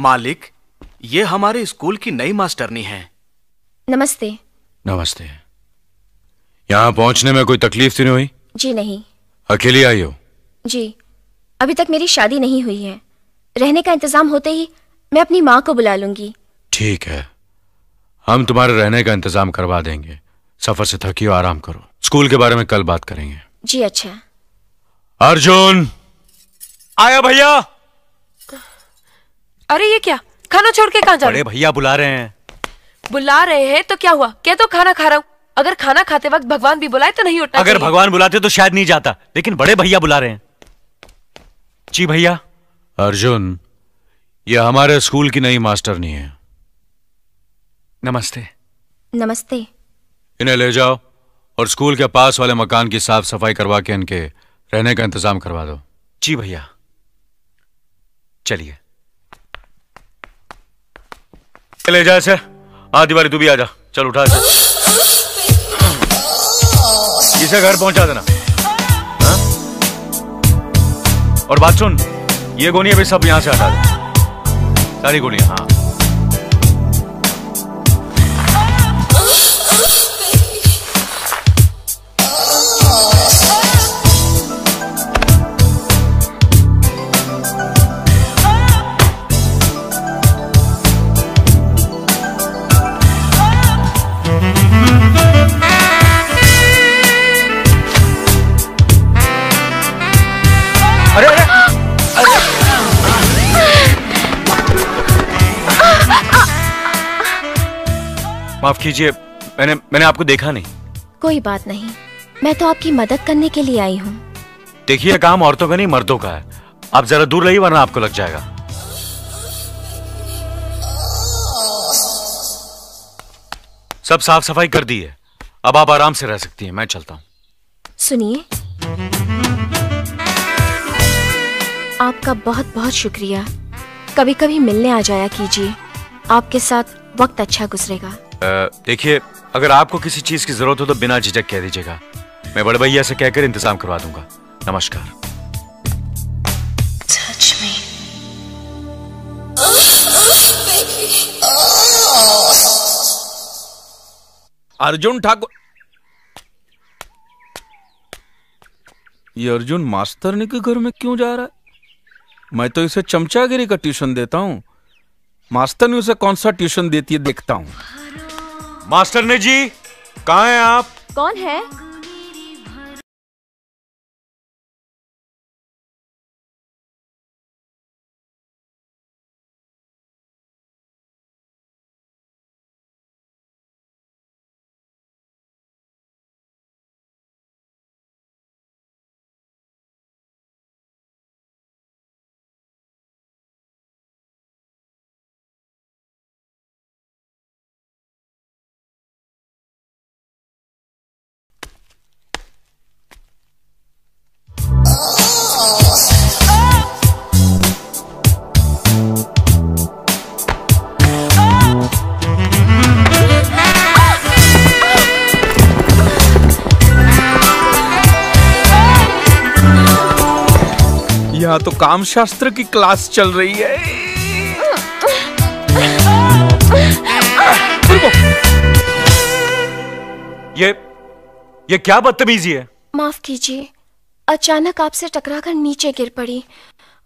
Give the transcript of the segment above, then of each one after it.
मालिक, ये हमारे स्कूल की नई मास्टरनी है। नमस्ते। नमस्ते। यहाँ पहुंचने में कोई तकलीफ तो नहीं हुई? जी नहीं। अकेली आई हो? जी, अभी तक मेरी शादी नहीं हुई है। रहने का इंतजाम होते ही मैं अपनी माँ को बुला लूंगी। ठीक है, हम तुम्हारे रहने का इंतजाम करवा देंगे। सफर से थकी हो, आराम करो। स्कूल के बारे में कल बात करेंगे। जी अच्छा। अर्जुन! आया भैया। अरे ये क्या, खाना छोड़ के कहाँ जा रहे? बड़े भैया बुला रहे हैं। बुला रहे हैं तो क्या हुआ? क्या तो खाना खा रहा हूँ। अगर खाना खाते वक्त भगवान भी बुलाए तो नहीं उठना अगर चाहिए। भगवान बुलाते तो शायद नहीं जाता, लेकिन बड़े भैया बुला रहे हैं। जी भैया। अर्जुन, ये हमारे स्कूल की नई मास्टरनी है। नमस्ते। नमस्ते। इन्हें ले जाओ और स्कूल के पास वाले मकान की साफ सफाई करवा के इनके रहने का इंतजाम करवा दो। जी भैया। चलिए ले जा इसे। हाँ तिवारी, तू भी आ जा। चल उठा इसे घर पहुंचा देना। हाँ? और बात सुन, ये गोनियां भी सब यहां से हटा दे, सारी गोनियां। हाँ माफ कीजिए, मैंने आपको देखा नहीं। कोई बात नहीं, मैं तो आपकी मदद करने के लिए आई हूँ। देखिए, काम औरतों का नहीं मर्दों का है। आप जरा दूर रहिए वरना आपको लग जाएगा। सब साफ सफाई कर दी है, अब आप आराम से रह सकती हैं। मैं चलता हूं। सुनिए, आपका बहुत बहुत शुक्रिया। कभी कभी मिलने आ जाया कीजिए, आपके साथ वक्त अच्छा गुजरेगा। देखिए, अगर आपको किसी चीज की जरूरत हो तो बिना झिझक कह दीजिएगा। मैं बड़े भैया से कहकर इंतजाम करवा दूंगा। नमस्कार। अर्जुन ठाकुर। ये अर्जुन मास्टरनी के घर में क्यों जा रहा है? मैं तो इसे चमचागिरी का ट्यूशन देता हूँ, मास्टरनी उसे कौन सा ट्यूशन देती है देखता हूँ। मास्टरनी जी, कहाँ हैं आप? कौन है? यहाँ तो काम शास्त्र की क्लास चल रही है। ये क्या बदतमीजी है? माफ कीजिए, अचानक आपसे टकराकर नीचे गिर पड़ी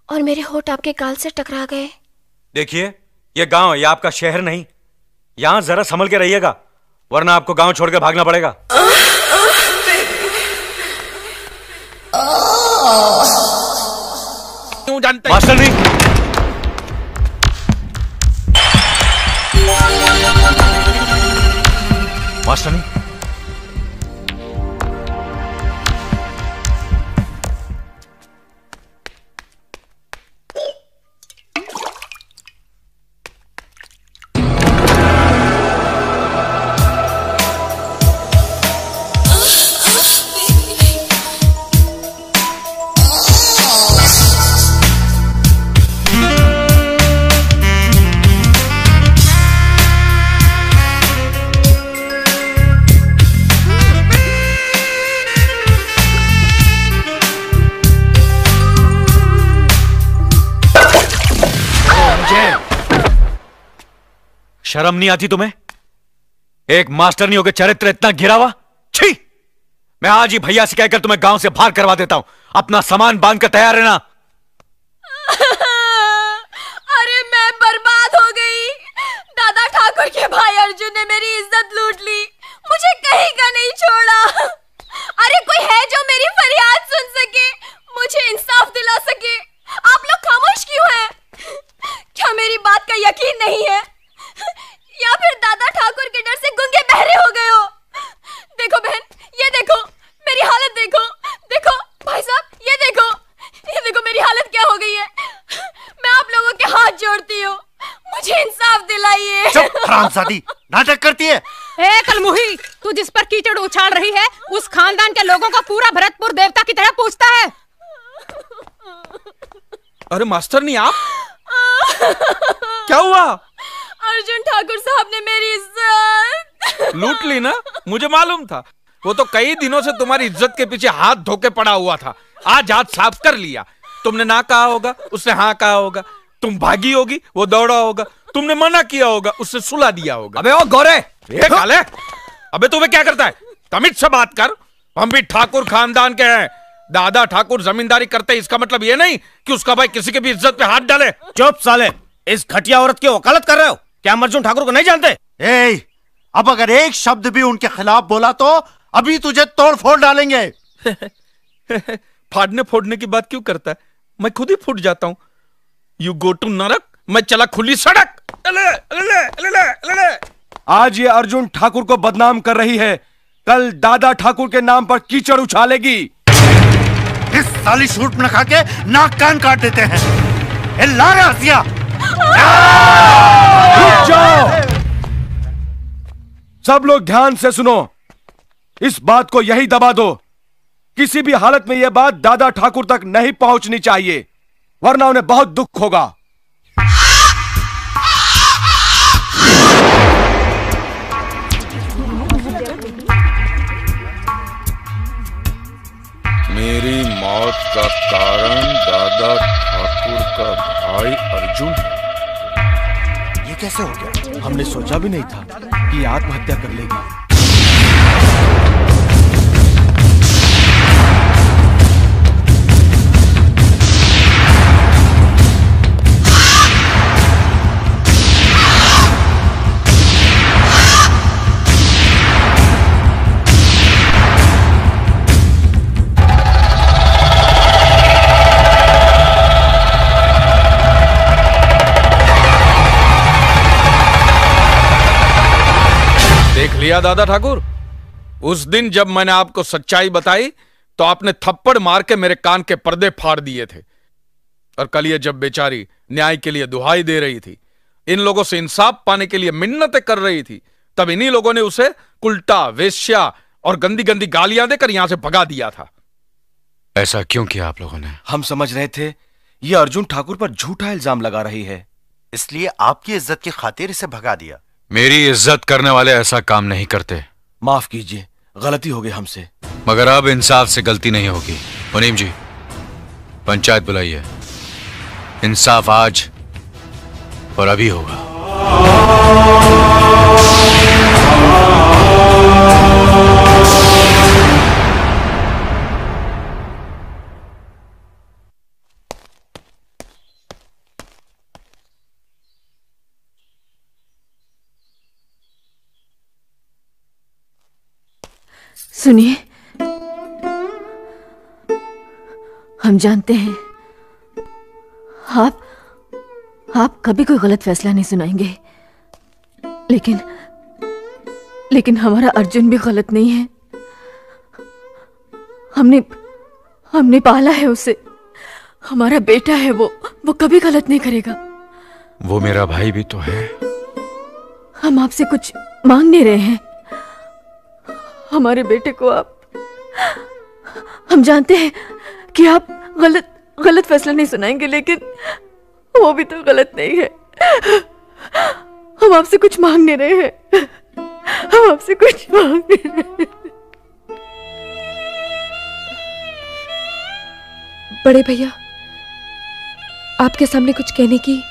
और मेरे होठ आपके गाल से टकरा गए। देखिए, ये गांव है, ये आपका शहर नहीं। यहां जरा संभल के रहिएगा वरना आपको गांव छोड़कर भागना पड़ेगा। मास्टरनी, मास्टरनी, शर्म नहीं आती तुम्हें? एक मास्टरनी होकर चरित्र इतना गिरा हुआ। छी! मैं आज ही भैया से कहकर तुम्हें गांव से बाहर करवा देता हूं। अपना सामान बांध कर तैयार रहना। अरे मैं बर्बाद हो गई। दादा ठाकुर के भाई अर्जुन ने मेरी इज्जत लूट ली, मुझे कहीं का नहीं छोड़ा। अरे कोई है जो मेरी फरियाद सुन सके, मुझे इंसाफ दिला सके? आप लोग खामोश क्यों हैं? क्या मेरी बात का यकीन नहीं है, या फिर दादा ठाकुर के डर से गूंगे बहरे हो गए हो? देखो बहन, ये देखो मेरी हालत, देखो देखो भाई साहब, ये देखो मेरी हालत क्या हो गई है। मैं आप लोगों के हाथ जोड़ती हूँ, मुझे इंसाफ दिलाइए। चुप हरामजादी, नाटक करती है। ए कलमुही, तू जिस पर कीचड़ उछाल रही है उस खानदान के लोगों का पूरा भरतपुर देवता की तरह पूछता है। अरे मास्टर नहीं आप क्या हुआ? अर्जुन ठाकुर साहब ने मेरी इज्जत लूट ली ना? मुझे मालूम था। वो तो कई दिनों से तुम्हारी इज्जत के पीछे हाथ धोके पड़ा हुआ था। आज हाथ साफ कर लिया। तुमने ना कहा होगा, उसने हाँ कहा होगा। तुम भागी होगी, वो दौड़ा होगा। तुमने मना किया होगा, उससे सुला दिया होगा। अबे ओ गोरे! काले, अबे तुम्हें क्या करता है? तमीज से बात कर। हम भी ठाकुर खानदान के हैं। दादा ठाकुर जमींदारी करते, इसका मतलब ये नहीं कि उसका भाई किसी की भी इज्जत पे हाथ डाले। चुप साले, इस घटिया औरत की वकालत कर रहे हो? क्या हम अर्जुन ठाकुर को नहीं जानते? अब अगर एक शब्द भी उनके खिलाफ बोला तो अभी तुझे तोड़ फोड़ डालेंगे। फाड़ने फोड़ने की बात क्यों करता है? मैं खुद ही फूट जाता हूं। यू गो टू नरक, मैं चला खुली सड़क। आज ये अर्जुन ठाकुर को बदनाम कर रही है, कल दादा ठाकुर के नाम पर कीचड़ उछालेगी। इस साली शूट न खा के नाक कान काट देते हैं। हसिया, रुक जाओ। सब लोग ध्यान से सुनो। इस बात को यही दबा दो, किसी भी हालत में यह बात दादा ठाकुर तक नहीं पहुंचनी चाहिए, वरना उन्हें बहुत दुख होगा। मेरी मौत का कारण दादा ठाकुर का भाई अर्जुन है। ये कैसे हो गया? हमने सोचा भी नहीं था कि आत्महत्या कर लेगी। देख लिया दादा ठाकुर, उस दिन जब मैंने आपको सच्चाई बताई तो आपने थप्पड़ मार के मेरे कान के पर्दे फाड़ दिए थे। और कल ये जब बेचारी न्याय के लिए दुहाई दे रही थी, इन लोगों से इंसाफ पाने के लिए मिन्नतें कर रही थी, तब इन्हीं लोगों ने उसे उल्टा, वेश्या और गंदी गंदी गालियां देकर यहां से भगा दिया था। ऐसा क्यों किया आप लोगों ने? हम समझ रहे थे ये अर्जुन ठाकुर पर झूठा इल्जाम लगा रही है, इसलिए आपकी इज्जत की खातिर इसे भगा दिया। मेरी इज्जत करने वाले ऐसा काम नहीं करते। माफ कीजिए, गलती हो गई हमसे। मगर अब इंसाफ से गलती नहीं होगी। मुनीम जी, पंचायत बुलाइए। इंसाफ आज और अभी होगा। सुनिए, हम जानते हैं आप कभी कोई गलत फैसला नहीं सुनाएंगे, लेकिन हमारा अर्जुन भी गलत नहीं है। हमने पाला है उसे, हमारा बेटा है वो कभी गलत नहीं करेगा। वो मेरा भाई भी तो है। हम आपसे कुछ मांग नहीं रहे हैं। हमारे बेटे को हम जानते हैं कि आप गलत फैसला नहीं सुनाएंगे, लेकिन वो भी तो गलत नहीं है। हम आपसे कुछ मांग नहीं रहे हैं। हम आपसे कुछ मांग नहीं रहे। बड़े भैया, आपके सामने कुछ कहने की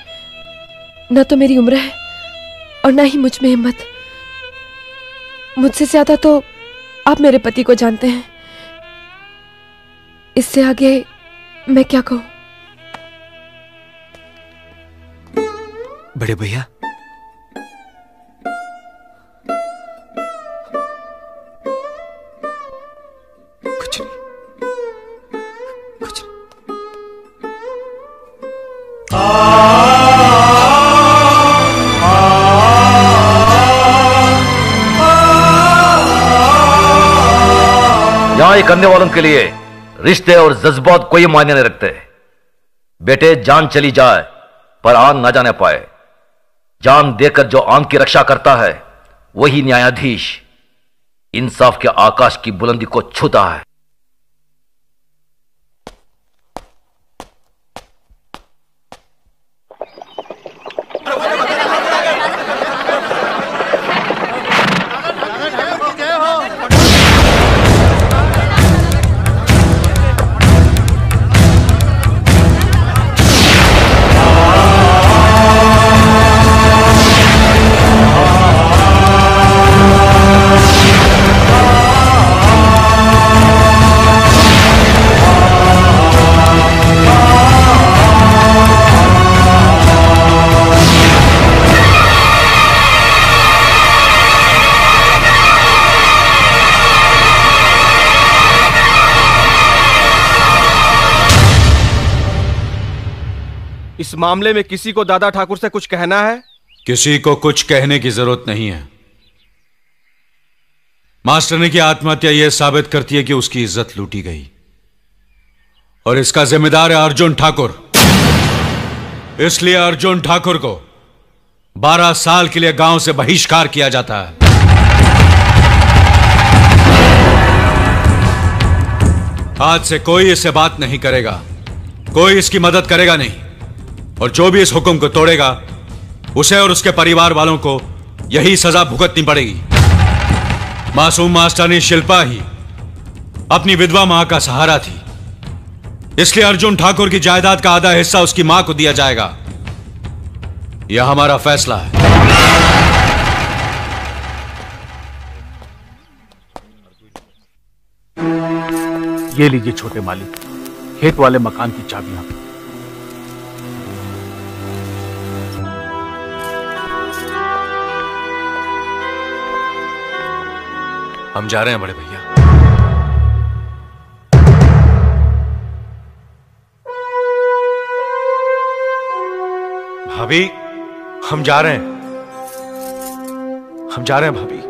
न तो मेरी उम्र है और ना ही मुझ में हिम्मत। मुझसे ज्यादा तो आप मेरे पति को जानते हैं। इससे आगे मैं क्या कहूं? बड़े भैया, कुछ नहीं, कुछ नहीं। यहाँ ये करने वालों के लिए रिश्ते और जज्बात कोई मायने नहीं रखते। बेटे, जान चली जाए पर आन ना जाने पाए। जान देकर जो आन की रक्षा करता है वही न्यायाधीश इंसाफ के आकाश की बुलंदी को छूता है। इस मामले में किसी को दादा ठाकुर से कुछ कहना है? किसी को कुछ कहने की जरूरत नहीं है। मास्टरनी की आत्महत्या यह साबित करती है कि उसकी इज्जत लूटी गई और इसका जिम्मेदार है अर्जुन ठाकुर। इसलिए अर्जुन ठाकुर को 12 साल के लिए गांव से बहिष्कार किया जाता है। आज से कोई इससे बात नहीं करेगा, कोई इसकी मदद करेगा नहीं, और जो भी इस हुक्म को तोड़ेगा उसे और उसके परिवार वालों को यही सजा भुगतनी पड़ेगी। मासूम मास्टरनी शिल्पा ही अपनी विधवा मां का सहारा थी, इसलिए अर्जुन ठाकुर की जायदाद का आधा हिस्सा उसकी मां को दिया जाएगा। यह हमारा फैसला है। ये लीजिए छोटे मालिक, खेत वाले मकान की चाबियां। हम जा रहे हैं बड़े भैया। भाभी, हम जा रहे हैं, हम जा रहे हैं भाभी।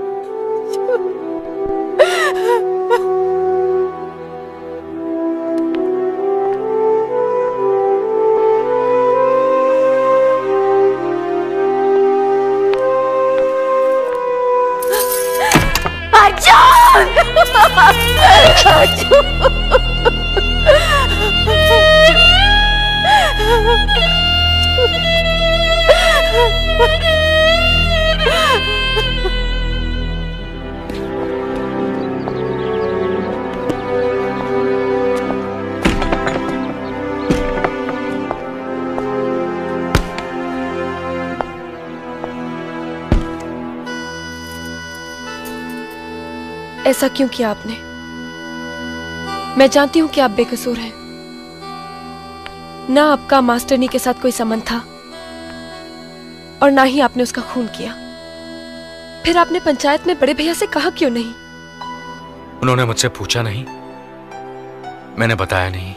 ऐसा क्यों किया आपने? मैं जानती हूं कि आप बेकसूर हैं। ना आपका मास्टरनी के साथ कोई संबंध था और ना ही आपने उसका खून किया। फिर आपने पंचायत में बड़े भैया से कहा क्यों नहीं? उन्होंने मुझसे पूछा नहीं, मैंने बताया नहीं।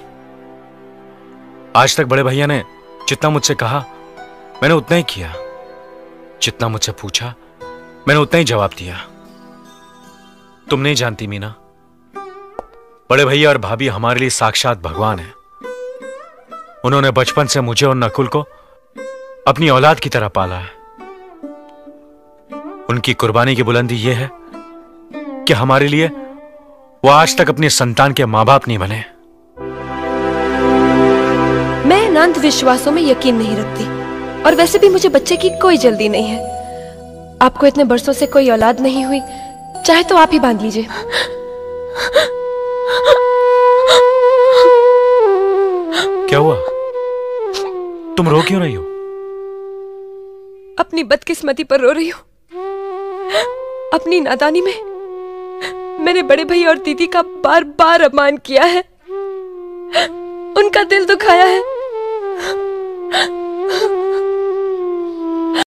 आज तक बड़े भैया ने जितना मुझसे कहा मैंने उतना ही किया, जितना मुझसे पूछा मैंने उतना ही जवाब दिया। तुम नहीं जानती मीना, बड़े भैया और भाभी हमारे लिए साक्षात भगवान हैं। उन्होंने बचपन से मुझे और नकुल को अपनी औलाद की तरह पाला है। उनकी कुर्बानी की बुलंदी यह है कि हमारे लिए वो आज तक अपने संतान के मां बाप नहीं बने। मैं इन अंधविश्वासों में यकीन नहीं रखती और वैसे भी मुझे बच्चे की कोई जल्दी नहीं है। आपको इतने बरसों से कोई औलाद नहीं हुई, चाहे तो आप ही बांध लीजिए। क्या हुआ? तुम रो क्यों रही हो? अपनी बदकिस्मती पर रो रही हूँ। अपनी नादानी में मैंने बड़े भाई और दीदी का बार बार अपमान किया है, उनका दिल दुखाया है।